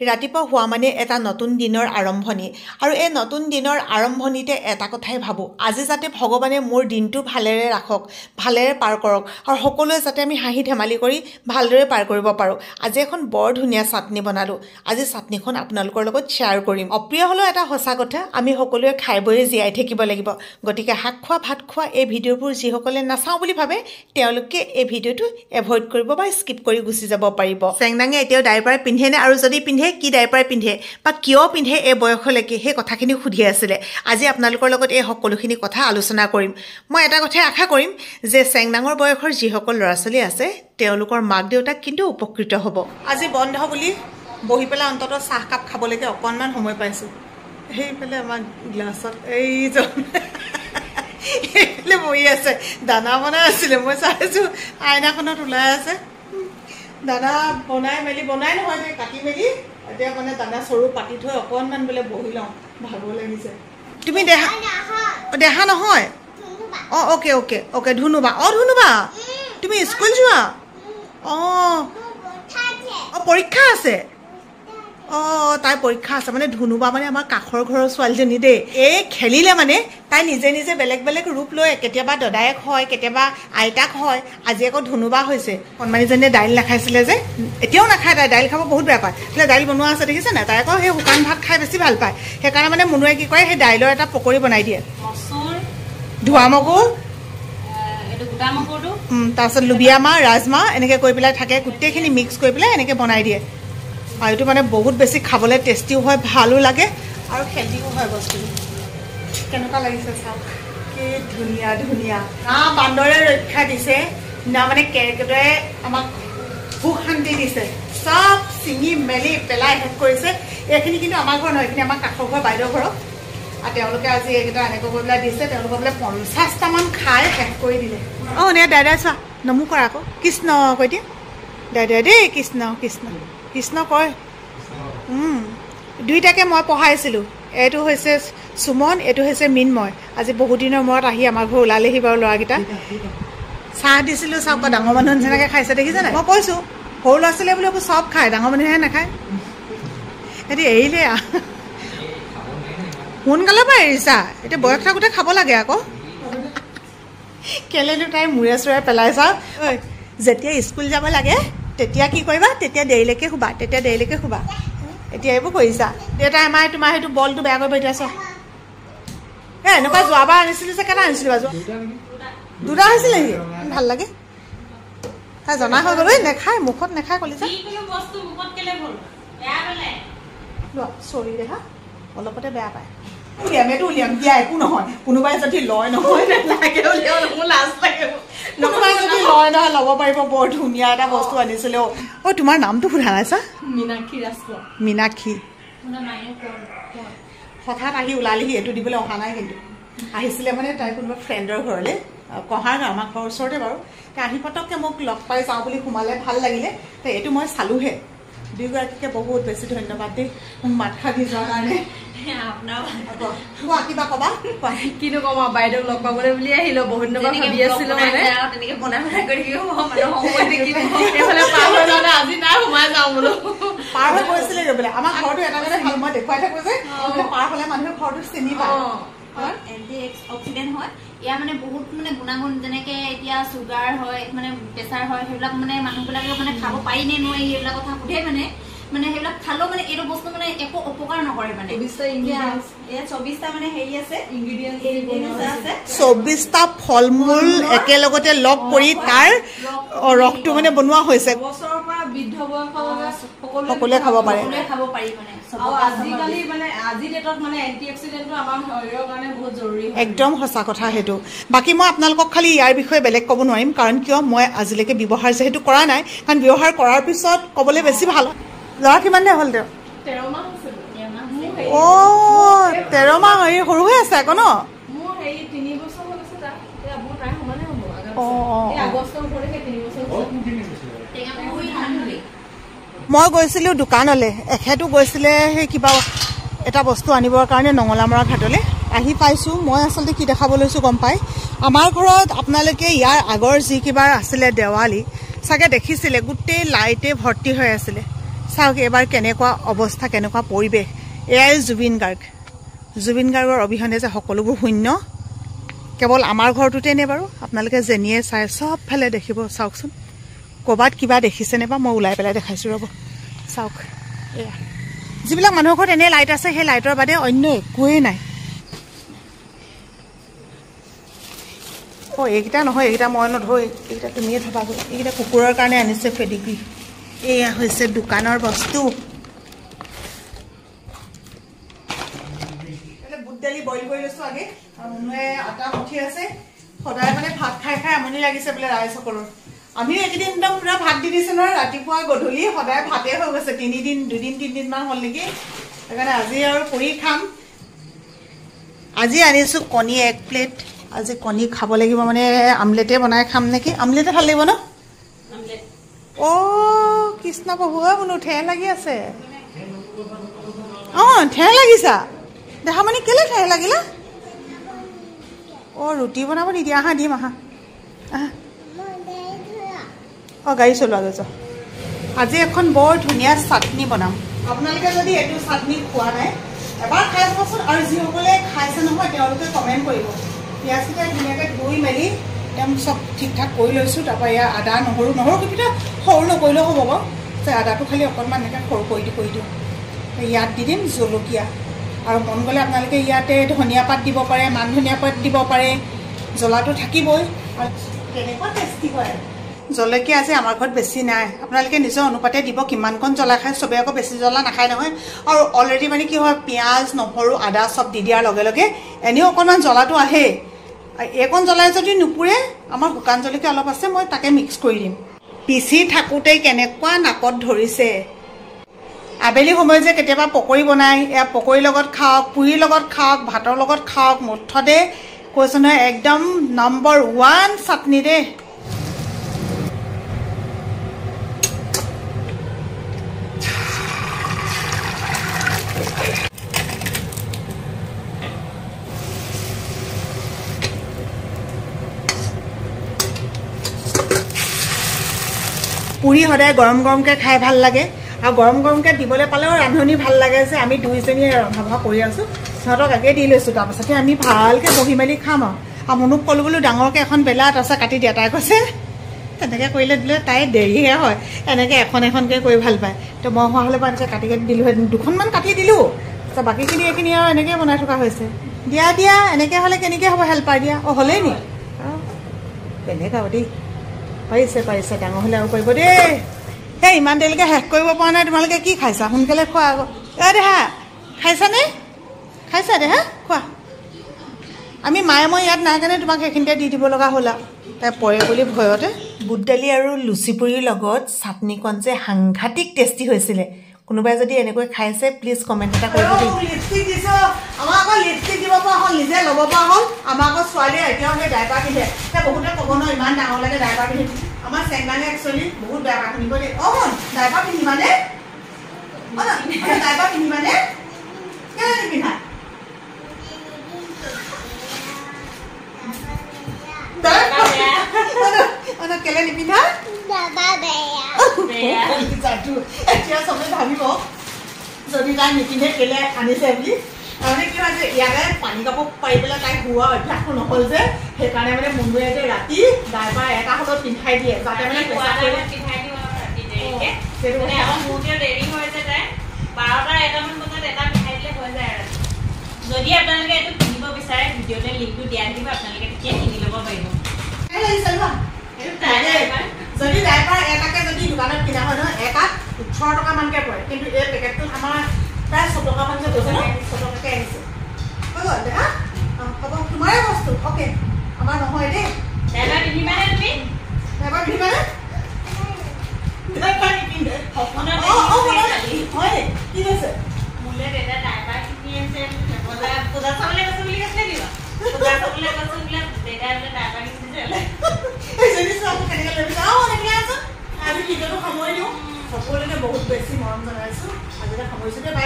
ৰাতিপুৱা হোৱা মানে এটা নতুন দিনৰ আৰম্ভণি আৰু এই নতুন দিনৰ আৰম্ভণিতে এটা কথাই ভাবোঁ আজি যাতে ভগৱানে মোৰ দিনটো ভালেৰে ৰাখক ভালেৰে পাৰ কৰক আৰু সকলোৱে যাতে আমি হাঁহি ধেমালি কৰি ভালদৰে পাৰ কৰিব পাৰোঁ আজি এখন বৰ ধুনীয়া চাটনি বনালোঁ আজি চাটনিখন আপোনালোকৰ লগত শ্বেয়াৰ কৰিম অপ্ৰিয় হ'লেও এটা সঁচা কথা আমি সকলোৱে খাই বৈ জীয়াই থাকিব লাগিব গতিকে শাক খোৱা ভাত খোৱা এই ভিডিঅ'বোৰ যিসকলে নাচাওঁ বুলি ভাবে তেওঁলোকে এই ভিডিঅ'টো এভইড কৰিব বা স্কিপ কৰি গুচি যাব পাৰিব চেংদাঙে এতিয়াও ডাইপাৰ পিন্ধেনে আৰু যদি পিন্ধে কি ডাইপাৰ পিন্ধে বা কিয় পিন্ধে এই বয়সলৈকে সেই কথাখিনি সুধি আছিলে আজি আপোনালোকৰ লগত এই সকলোখিনি কথা আলোচনা কৰিম মই এটা কথাই আশা কৰিম যে চেংদাঙৰ বয়সৰ যিসকল ল'ৰা ছোৱালী আছে তেওঁলোকৰ মাক দেউতাক কিন্তু উপকৃত হ'ব আজি বন্ধ বুলি বহি পেলাই অন্তত চাহকাপ খাবলৈকে অকণমান সময় পাইছোঁ সেইফালে আমাৰ গ্লাছত এইজন এইফালে বহি আছে দানা বনাই আছিলে মই চাইছোঁ আইনাখনত ওলাই আছে দানা বনাই নহয় যে কাটি মেলি এতিয়া মানে দানা চৰু পাতি থৈ অকণমান বোলে বহি লওঁ ভাগৰ লাগিছে তুমি দেহা নহয় অঁ অ'কে ধুনুবা ধুনুবা তুমি স্কুল যোৱা অঁ পৰীক্ষা আছে অঁ তাইৰ পৰীক্ষা আছে মানে ধুনুবা মানে আমাৰ কাষৰ ঘৰৰ ছোৱালীজনী দেই এই খেলিলে মানে তাই নিজে নিজে বেলেগ বেলেগ ৰূপ লৈ কেতিয়াবা দদায়েক হয় কেতিয়াবা আইতাক হয় আজি আকৌ ধুনুবা হৈছে কণমানীজনীয়ে দাইল নাখাইছিলে যে এতিয়াও নাখায় তাই দাইল খাব বহুত বেয়া পায় বোলে দাইল বনোৱা আছে দেখিছে নাই তাই আকৌ সেই শুকান ভাত খাই বেছি ভাল পায় সেইকাৰণে মানে মুনুৱে কি কৰে সেই দাইলৰ এটা পকৰি বনাই দিয়ে ধোৱা মগুৰ তাৰপিছত লুবিয়া মাহ ৰাজমাহ এনেকৈ কৰি পেলাই থাকে গোটেইখিনি মিক্স কৰি পেলাই এনেকৈ বনাই দিয়ে আৰু এইটো মানে বহুত বেছি খাবলৈ টেষ্টিও হয় ভালো লাগে আৰু হেল্ডিও হয় বস্তুটো কেনেকুৱা লাগিছে চাওক কি ধুনীয়া না বান্দৰে ৰক্ষা দিছে না মানে কেৰকেটুৱাই আমাক সুখ শান্তি দিছে চব ছিঙি মেলি পেলাই শেষ কৰিছে এইখিনি কিন্তু আমাৰ ঘৰ নহয় এইখিনি আমাৰ কাষৰ ঘৰ বাইদেউ ঘৰত আৰু তেওঁলোকে আজি এইকেইটা এনেকৈ কৰি পেলাই দিছে তেওঁলোকে বোলে 50টামান খাই শেষ কৰি দিলে অঁ নে দাদা চোৱা নমো কৰা আকৌ কৃষ্ণ কৈ দিয়ে দাদা দেই কৃষ্ণ কয় দুইটাকে মই পঢ়াইছিলোঁ এইটো হৈছে সুমন এইটো হৈছে মিনময় আজি বহুত দিনৰ মূৰত আহি আমাৰ ঘৰ ওলালেহি বাৰু ল'ৰাকেইটা চাহ দিছিলোঁ চাওক ডাঙৰ মানুহ নিচিনাকৈ খাইছে দেখিছে নাই মই কৈছোঁ সৰু ল'ৰা ছোৱালীয়ে বোলে এইবোৰ চব খায় ডাঙৰ মানুহে নাখায় সিহঁতি এৰিলে সোনকালে পৰা এৰিছা এতিয়া বয়স থাকোঁতে খাব লাগে আকৌ কেলেনো তাই মূৰে চূৰে পেলাইছা ঐ যেতিয়া স্কুল যাব লাগে তেতিয়া কি কৰিবা তেতিয়া দেৰিলৈকে শুবা এতিয়া এইবোৰ কৰিছা দেউতাই আমাৰ তোমাৰ সেইটো বলটো বেয়া কৰিব এতিয়া চোৱা এনেকুৱা যোৱাবাৰ আনিছিলোঁ যে কেইটা আনিছিলোঁ বাৰু দুটা হৈছিলে নেকি ভাল লাগে তাই জনা হৈ গ'লো নেখায় মুখত নেখায় কলিজা চৰি দেখা অলপতে বেয়া পায় উলিয়াম দিয়া একো নহয় কোনোবাই যদি লয় নহয় ল'ব পাৰিব বৰ ধুনীয়া এটা বস্তু আনিছিলে অ' তোমাৰ নামটো সোধা নাইছা মীনাক্ষী হঠাৎ আহি ওলালেহি এইটো দিবলৈ অহা নাই কিন্তু আহিছিলে মানে তাই কোনোবা ফ্ৰেণ্ডৰ ঘৰলৈ কহাৰ গাঁও আমাৰ ঘৰৰ ওচৰতে বাৰু আহি পটককৈ মোক লগ পাই যাওঁ বুলি সোমালে ভাল লাগিলে এইটো মই চালোহে দুয়োগৰাকীকে বহুত বেছি ধন্যবাদ দেই মোক মাত খাই দি যোৱাৰ কাৰণে কিবা কবা কিনো কম বাইদেউক লগ পাবলৈ বুলি আহিলো বহুত দিনৰ পৰা ভাবি আছিলো আজি নাই সোমাই যাওঁ বোলো পাৰ হৈ গৈছিলে বোলে আমাৰ ঘৰটো এটা মানে ভাল মই দেখুৱাই থাকো যে পাৰ হলে মানুহে ঘৰটো চিনি পায় এণ্টি অক্সিডেণ্ট হয় ইয়াৰ মানে বহুত মানে গুণাগুণ যেনেকে এতিয়া চুগাৰ হয় মানে প্ৰেছাৰ হয় সেইবিলাক মানে মানুহবিলাকে মানে খাব পাৰি নে নোৱাৰি সেইবিলাক কথা সোধে মানে সেইবিলাক খালেও মানে এইটো বস্তু মানে একো অপকাৰ নকৰে মানে 24টা মানে হেৰি আছে ইনগ্ৰিডিয়েণ্টছ 24টা ফল মূল একেলগতে লগ কৰি তাৰ ৰসটো মানে বনোৱা হৈছে বছৰৰ পৰা বৃদ্ধ বয়সৰ সকলোৱে খাব পাৰে মানে আজিকালি মানে আজি ডেটত মানে এণ্টি অক্সিডেণ্টটো আমাৰ শৰীৰৰ কাৰণে বহুত জৰুৰী একদম সঁচা কথা সেইটো বাকী মই আপোনালোকক খালি ইয়াৰ বিষয়ে বেলেগ ক'ব নোৱাৰিম কাৰণ কিয় মই আজিলৈকে ব্যৱহাৰ যিহেতু কৰা নাই কাৰণ ব্যৱহাৰ কৰাৰ পিছত ক'বলৈ বেছি ভাল ল'ৰা কিমান দিন হ'ল তেওঁ 13 মাহ হৈছে অ' 13 মাহ হেৰি সৰু হৈ আছে আকৌ ন মোৰ হেৰি 3 বছৰ হৈ গৈছে তাৰ এতিয়া মোৰ প্ৰায় সমানে হ'ব আগষ্টৰ ওপৰলৈকে 3 বছৰ মই গৈছিলোঁ দোকানলৈ এখেতো গৈছিলে সেই কিবা এটা বস্তু আনিবৰ কাৰণে নঙলামৰা ঘাটলৈ আহি পাইছোঁ মই আচলতে কি দেখাব লৈছোঁ গম পাই আমাৰ ঘৰত আপোনালোকে ইয়াৰ আগৰ যি কিবা আছিলে দেৱালী চাগে দেখিছিলে গোটেই লাইটে ভৰ্তি হৈ আছিলে চাওক এবাৰ কেনেকুৱা অৱস্থা, কেনেকুৱা পৰিৱেশ। এয়াই জুবিন গাৰ্গৰ অবিহনে যে সকলোবোৰ শূন্য। কেৱল আমাৰ ঘৰটোতে নে বাৰু? আপোনালোকে যেনিয়ে চাই চবফালে দেখিব। চাওকচোন, ক'ৰবাত কিবা দেখিছেনে বা? মই ওলাই পেলাই দেখাইছোঁ ৰ'ব। চাওক, এয়া যিবিলাক মানুহৰ ঘৰত এনে লাইট আছে, সেই লাইটৰ বাদে অন্য একোৱেই নাই। এইকেইটা নহয়, এইকেইটা মই নধৰোঁ, এইকেইটা তুমিয়ে থবাগৈ। এইকেইটা কুকুৰৰ কাৰণে আনিছে ফেডিগ্ৰী। এয়া হৈছে দোকানৰ বস্তু। বুট দালি বইল কৰি লৈছোঁ আগে। মুনুৱে আটা মুঠি আছে। সদায় মানে ভাত খাই খাই আমনি লাগিছে বোলে ৰাইজসকলৰ। আমিও এইকেইদিন একদম পুৰা ভাত দি দিছোঁ নহয়, ৰাতিপুৱা গধূলি সদায় ভাতেই হৈ গৈছে। দুদিন তিনিদিনমান হ'ল নেকি। সেইকাৰণে আজি আৰু পুৰি খাম। আজি আনিছোঁ কণী 1 প্লেট। আজি কণী খাব লাগিব, মানে আমলেটে বনাই খাম নেকি। আমলেটে ভাল লাগিব ন? কৃষ্ণ প্ৰভু শুনো ঠেহ লাগি আছে। ঠেহ লাগিছা দেখা মানে কেলে ঠেহ লাগিলা? ৰুটি বনাব নিদিয়া? আহা দিম, আহা। গাড়ী চলোৱা গৈছ। আজি এখন বৰ ধুনীয়া চাটনি বনাম। আপোনালোকে যদি এইটো চাটনি খোৱা নাই এবাৰ খাই চাবচোন। আৰু যিসকলে খাইছে নহয় তেওঁলোকে কমেণ্ট কৰিব। পিঁয়াজকেইটা ধুনীয়াকৈ ধুই মেলি একদম চব ঠিক ঠাক কৰি লৈছোঁ। তাৰপৰা ইয়াৰ আদা নহৰু কেইটা সৰু নকৰিলেও হ'ব বাৰু। আদাটো খালি অকণমান এনেকৈ সৰু কৰি দিওঁ। ইয়াত দি দিম জলকীয়া, আৰু মন গ'লে আপোনালোকে ইয়াতে ধনিয়া পাত দিব পাৰে, মান ধনিয়া পাত দিব পাৰে। জ্বলাটো থাকিবই। আৰু কেনেকুৱা টেষ্টি হয়। জলকীয়া আজি আমাৰ ঘৰত বেছি নাই, আপোনালোকে নিজৰ অনুপাতে দিব কিমানকণ জ্বলা খায়। চবেই আকৌ বেছি জ্বলা নাখায় নহয়। আৰু অলৰেডি মানে কি হয়, পিঁয়াজ নহৰু আদা চব দি দিয়াৰ লগে লগে এনেও অকণমান জ্বলাটো আহেই। এইকণ জ্বলাই যদি নুপুৰে, আমাৰ শুকান জলকীয়া অলপ আছে, মই তাকে মিক্স কৰি দিম। পিচি থাকোঁতেই কেনেকুৱা নাকত ধৰিছে। আবেলি সময়ত যে কেতিয়াবা পকৰি বনাই, এয়া পকৰিৰ লগত খাওক, পুৰিৰ লগত খাওক, ভাতৰ লগত খাওক, মুঠতে কৈছোঁ নহয় একদম নম্বৰ 1 চাটনি দেই। পুৰি সদায় গৰম গৰমকৈ খাই ভাল লাগে। আৰু গৰম গৰমকৈ দিবলৈ পালেও ৰান্ধনি ভাল লাগে যে আমি দুইজনীয়ে ৰন্ধা বঢ়া কৰি আছোঁ। সিহঁতক আগে দি লৈছোঁ, তাৰপাছতে আমি ভালকৈ বহি মেলি খাম। আৰু মুনুক ক'লোঁ বোলো ডাঙৰকৈ এখন বেলা তাৰপাছত কাটি দিয়া। তাই কৈছে তেনেকৈ কৰিলে দিলে তাই দেৰিহে হয়, এনেকৈ এখনকৈ কৰি ভাল পায়। তো মই হোৱা হ'লে বাৰু এনেকৈ কাটি দিলোঁ। 2খনমান কাটি দিলোঁ। তাৰপিছত বাকীখিনি এইখিনি আৰু এনেকৈ বনাই থকা হৈছে। দিয়া এনেকৈ হ'লে কেনেকৈ হ'ব? হেল্পাৰ দিয়া। হ'লেই নি? বেলেগ আৰু দেই। পাৰিছে ডাঙৰ হ'লে আৰু পাৰিব দেই। ইমান দেৰিলৈকে শেষ কৰিব পৰা নাই। তোমালোকে কি খাইছা? সোনকালে খোৱা আকৌ। দেহা খাইছানে? খাইছা দেহা? খোৱা। আমি মায়ে মই ইয়াত নাই কাৰণে তোমাক সেইখিনিতে দি দিব লগা হ'ল আৰু। তাই পৰে বুলি ভয়তে। বুট দালি আৰু লুচি পুৰিৰ লগত চাটনিকণ যে সাংঘাতিক টেষ্টি হৈছিলে। কোনোবাই যদি এনেকৈ খাইছে প্লিজ কমেণ্ট এটা কৰিব দেই। লিপষ্টিক দিছোঁ। আমাৰ আকৌ লিপষ্টিক দিব পৰা হ'ল, নিজে ল'ব পৰা হ'ল। আমাৰ আকৌ ছোৱালীয়ে এতিয়াও সেই ডাইপাৰ পিন্ধে। বহুতে ক'ব ন ইমান ডাঙৰ লাগে ডাইপাৰ পিন্ধি। আমাৰ চেংগানে একচুৱেলি বহুত বেয়া পায় শুনিব দেই। ডাইপাৰ পিন্ধিবানে? ডাইপাৰ পিন্ধিবানে? কেলৈ নিপিন্ধা? কেলৈ নিপিন্ধা? এতিয়া চবে ভাবিব যদি তাই নিপিন্ধে কেলে আনিছে বুলি। তাৰমানে কি হয় যে ইয়াৰে পানী কাপোৰ পাৰি পেলাই তাইক ধোৱা অভ্যাসটো নহ'ল যে, সেইকাৰণে মানে মুনুৱে যে ৰাতি ডাইপাৰ এটা হ'লেও পিন্ধাই দিয়ে যাতে মানে পিন্ধাই দিওঁ ৰাতি দেৰিকে। আমাৰ মোৰতে দেৰি হৈ যায়, তাই 12টা 1টামান বজাত এটা পিন্ধাই দিলে হৈ যায় আৰু। যদি আপোনালোকে এইটো কিনিব বিচাৰে ভিডিঅ'তে লিংকটো দিয়া থাকিব, আপোনালোকে তেতিয়া কিনি ল'ব পাৰিব। যদি ডাইপাৰ এটাকে যদি দোকানত কিনা হয় নহয়, এটাত 18 টকামানকৈ পৰে। কিন্তু এই পেকেটটোত আমাৰ প্ৰায় 6 টকামানকৈ গৈছে ন? 6 টকাকৈ আহিছে। হৈ গ'ল দেখা? হ'ব তোমাৰে বস্তু। অ'কে, আমাৰ নহয় দেই। ডাইপাৰ পিন্ধিবানে তুমি? ডাইপাৰ পিন্ধিবানে? ডাইপাৰ নিপিন্ধে। হয় কি কৈছে? মোলৈ দেউতা ডাইপাৰ কিনি আছে, পূজা চাবলৈ গৈছে বুলি কৈছে দিবা। পূজা চাবলৈ গৈছে বোলে দেউতাই বোলে ডাইপাৰ কিনিছে। আজি ভিডিঅ'টো সামৰি দিওঁ। সকলোকে বহুত বেছি মৰম জনাইছোঁ। আজিলৈ সামৰিছোঁ দেই।